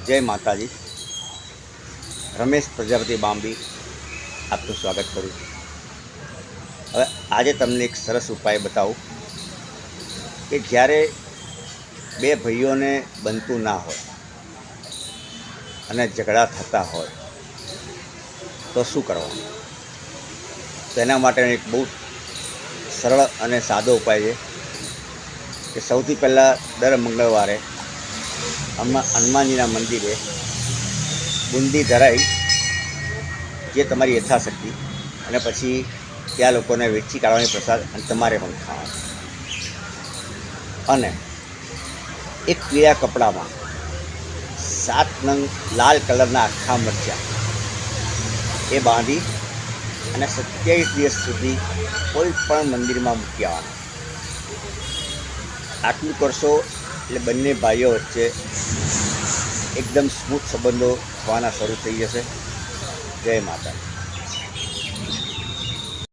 જય માતાજી. રમેશ પ્રજાપતિ બાંબી આપનું સ્વાગત કરું છું. હવે આજે તમને એક સરસ ઉપાય બતાવું કે જ્યારે બે ભાઈઓને બનતું ના હોય અને ઝઘડા થતા હોય તો શું કરવાનું. તો એના માટેનો એક બહુ સરળ અને સાદો ઉપાય છે કે સૌથી પહેલાં દર મંગળવારે હનુમાનજીના મંદિરે બુંદી ધરાવી જે તમારી યથાશક્તિ અને પછી ત્યાં લોકોને વેચી કાઢવાની પ્રસાદ અને તમારે પણ ખાવાનો. અને એક પીળા કપડામાં 7 નંગ લાલ કલરના આખા મરચાં એ બાંધી અને 27 દિવસ સુધી કોઈ પણ મંદિરમાં મૂકી આવવાના. આટલું કરશો એટલે બંને ભાઈઓ વચ્ચે એકદમ સ્મૂથ સંબંધો થવાના શરૂ થઈ જશે. જય માતા.